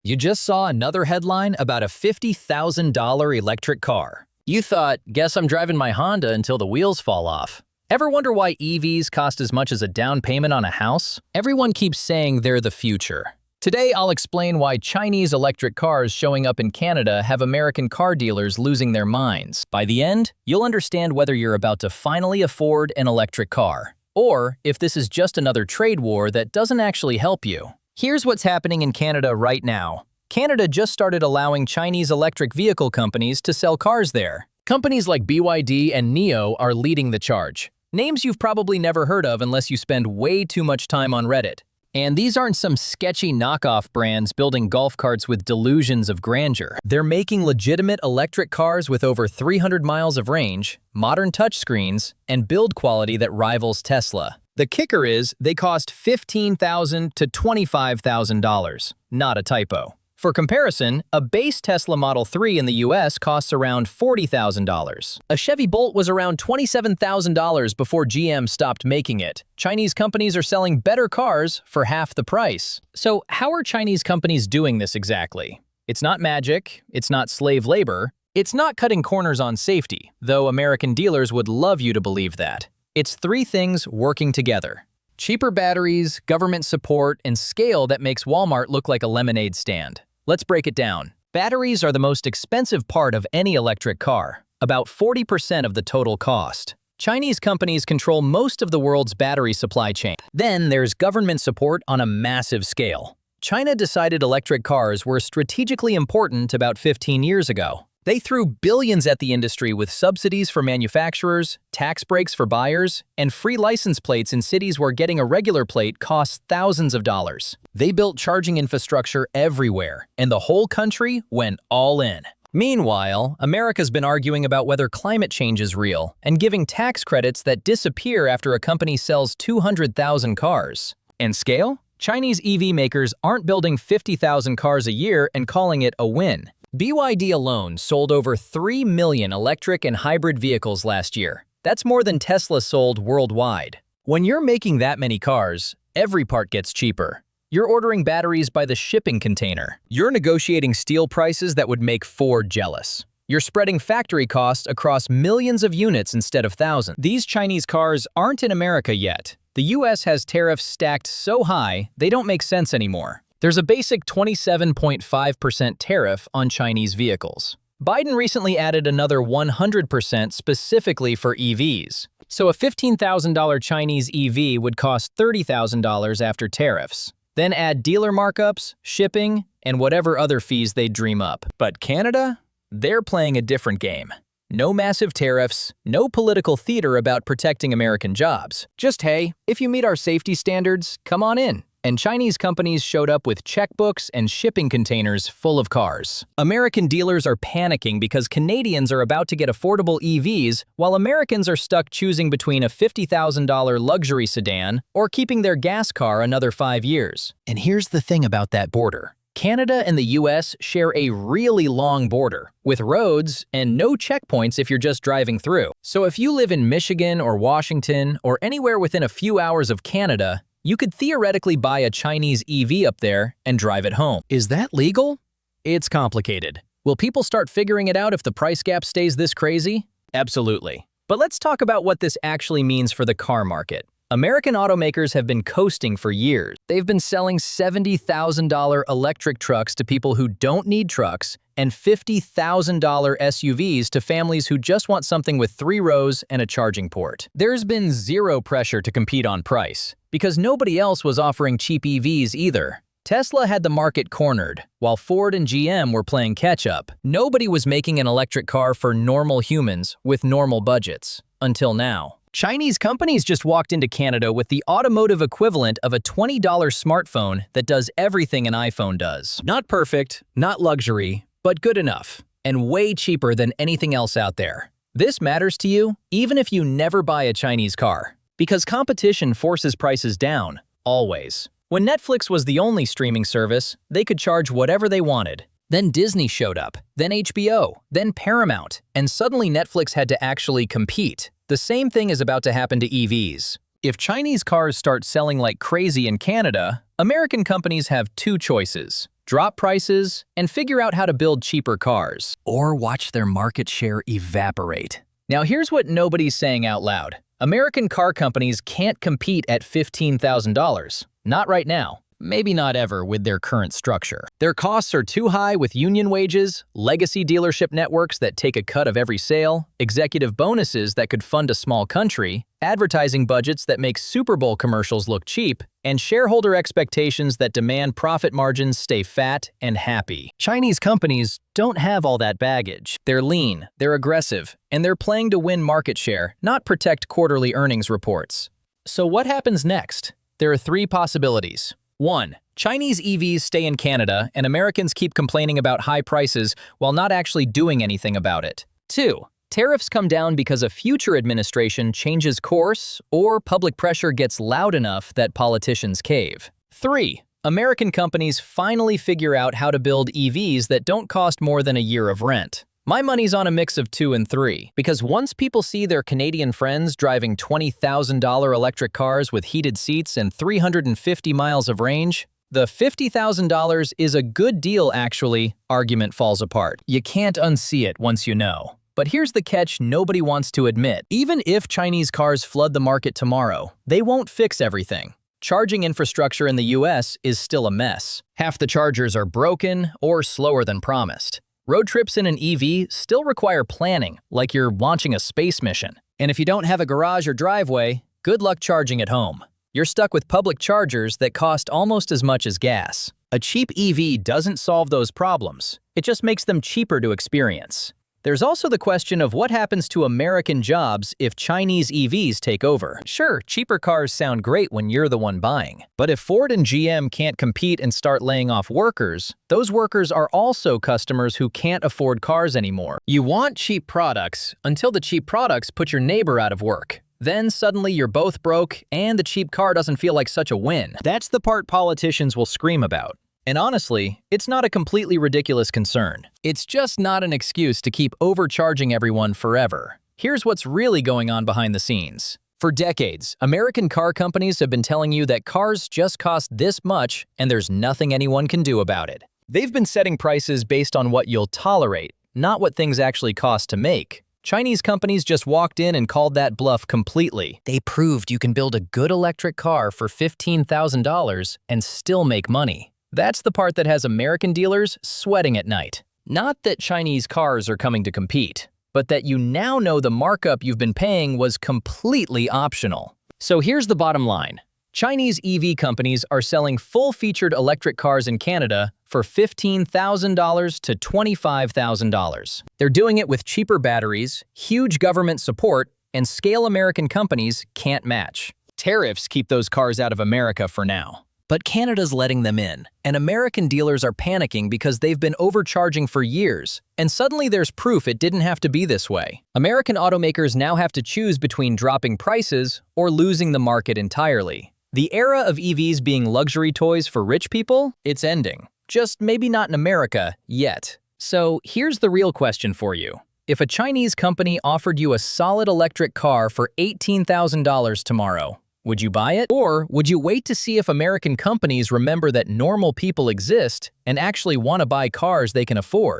You just saw another headline about a $50,000 electric car. You thought, guess I'm driving my Honda until the wheels fall off. Ever wonder why EVs cost as much as a down payment on a house? Everyone keeps saying they're the future. Today, I'll explain why Chinese electric cars showing up in Canada have American car dealers losing their minds. By the end, you'll understand whether you're about to finally afford an electric car, or if this is just another trade war that doesn't actually help you. Here's what's happening in Canada right now. Canada just started allowing Chinese electric vehicle companies to sell cars there. Companies like BYD and NIO are leading the charge. Names you've probably never heard of unless you spend way too much time on Reddit. And these aren't some sketchy knockoff brands building golf carts with delusions of grandeur. They're making legitimate electric cars with over 300 miles of range, modern touchscreens, and build quality that rivals Tesla. The kicker is they cost $15,000 to $25,000, not a typo. For comparison, a base Tesla Model 3 in the US costs around $40,000. A Chevy Bolt was around $27,000 before GM stopped making it. Chinese companies are selling better cars for half the price. So how are Chinese companies doing this exactly? It's not magic, it's not slave labor, it's not cutting corners on safety, though American dealers would love you to believe that. It's three things working together. Cheaper batteries, government support, and scale that makes Walmart look like a lemonade stand. Let's break it down. Batteries are the most expensive part of any electric car, about 40% of the total cost. Chinese companies control most of the world's battery supply chain. Then there's government support on a massive scale. China decided electric cars were strategically important about 15 years ago. They threw billions at the industry with subsidies for manufacturers, tax breaks for buyers, and free license plates in cities where getting a regular plate costs thousands of dollars. They built charging infrastructure everywhere, and the whole country went all in. Meanwhile, America's been arguing about whether climate change is real and giving tax credits that disappear after a company sells 200,000 cars. And scale? Chinese EV makers aren't building 50,000 cars a year and calling it a win. BYD alone sold over 3 million electric and hybrid vehicles last year. That's more than Tesla sold worldwide. When you're making that many cars, every part gets cheaper. You're ordering batteries by the shipping container. You're negotiating steel prices that would make Ford jealous. You're spreading factory costs across millions of units instead of thousands. These Chinese cars aren't in America yet. The US has tariffs stacked so high, they don't make sense anymore. There's a basic 27.5% tariff on Chinese vehicles. Biden recently added another 100% specifically for EVs. So a $15,000 Chinese EV would cost $30,000 after tariffs. Then add dealer markups, shipping, and whatever other fees they dream up. But Canada? They're playing a different game. No massive tariffs, no political theater about protecting American jobs. Just, hey, if you meet our safety standards, come on in. And Chinese companies showed up with checkbooks and shipping containers full of cars. American dealers are panicking because Canadians are about to get affordable EVs, while Americans are stuck choosing between a $50,000 luxury sedan or keeping their gas car another 5 years. And here's the thing about that border. Canada and the US share a really long border, with roads and no checkpoints if you're just driving through. So if you live in Michigan or Washington or anywhere within a few hours of Canada, you could theoretically buy a Chinese EV up there and drive it home. Is that legal? It's complicated. Will people start figuring it out if the price gap stays this crazy? Absolutely. But let's talk about what this actually means for the car market. American automakers have been coasting for years. They've been selling $70,000 electric trucks to people who don't need trucks and $50,000 SUVs to families who just want something with 3 rows and a charging port. There's been zero pressure to compete on price, because nobody else was offering cheap EVs either. Tesla had the market cornered, while Ford and GM were playing catch-up. Nobody was making an electric car for normal humans with normal budgets, until now. Chinese companies just walked into Canada with the automotive equivalent of a $20 smartphone that does everything an iPhone does. Not perfect, not luxury, but good enough, and way cheaper than anything else out there. This matters to you, even if you never buy a Chinese car, because competition forces prices down, always. When Netflix was the only streaming service, they could charge whatever they wanted. Then Disney showed up, then HBO, then Paramount, and suddenly Netflix had to actually compete. The same thing is about to happen to EVs. If Chinese cars start selling like crazy in Canada, American companies have two choices: drop prices, and figure out how to build cheaper cars, or watch their market share evaporate. Now here's what nobody's saying out loud. American car companies can't compete at $15,000. Not right now. Maybe not ever with their current structure. Their costs are too high with union wages, legacy dealership networks that take a cut of every sale, executive bonuses that could fund a small country, advertising budgets that make Super Bowl commercials look cheap, and shareholder expectations that demand profit margins stay fat and happy. Chinese companies don't have all that baggage. They're lean, they're aggressive, and they're playing to win market share, not protect quarterly earnings reports. So what happens next? There are three possibilities. 1. Chinese EVs stay in Canada and Americans keep complaining about high prices while not actually doing anything about it. 2. Tariffs come down because a future administration changes course or public pressure gets loud enough that politicians cave. 3. American companies finally figure out how to build EVs that don't cost more than a year of rent. My money's on a mix of 2 and 3, because once people see their Canadian friends driving $20,000 electric cars with heated seats and 350 miles of range, the $50,000 is a good deal actually argument falls apart. You can't unsee it once you know. But here's the catch nobody wants to admit. Even if Chinese cars flood the market tomorrow, they won't fix everything. Charging infrastructure in the US is still a mess. Half the chargers are broken or slower than promised. Road trips in an EV still require planning, like you're launching a space mission. And if you don't have a garage or driveway, good luck charging at home. You're stuck with public chargers that cost almost as much as gas. A cheap EV doesn't solve those problems. It just makes them cheaper to experience. There's also the question of what happens to American jobs if Chinese EVs take over. Sure, cheaper cars sound great when you're the one buying. But if Ford and GM can't compete and start laying off workers, those workers are also customers who can't afford cars anymore. You want cheap products until the cheap products put your neighbor out of work. Then suddenly you're both broke and the cheap car doesn't feel like such a win. That's the part politicians will scream about. And honestly, it's not a completely ridiculous concern. It's just not an excuse to keep overcharging everyone forever. Here's what's really going on behind the scenes. For decades, American car companies have been telling you that cars just cost this much and there's nothing anyone can do about it. They've been setting prices based on what you'll tolerate, not what things actually cost to make. Chinese companies just walked in and called that bluff completely. They proved you can build a good electric car for $15,000 and still make money. That's the part that has American dealers sweating at night. Not that Chinese cars are coming to compete, but that you now know the markup you've been paying was completely optional. So here's the bottom line. Chinese EV companies are selling full-featured electric cars in Canada for $15,000 to $25,000. They're doing it with cheaper batteries, huge government support, and scale American companies can't match. Tariffs keep those cars out of America for now. But Canada's letting them in, and American dealers are panicking because they've been overcharging for years, and suddenly there's proof it didn't have to be this way. American automakers now have to choose between dropping prices or losing the market entirely. The era of EVs being luxury toys for rich people, it's ending. Just maybe not in America yet. So here's the real question for you. If a Chinese company offered you a solid electric car for $18,000 tomorrow, would you buy it? Or would you wait to see if American companies remember that normal people exist and actually want to buy cars they can afford?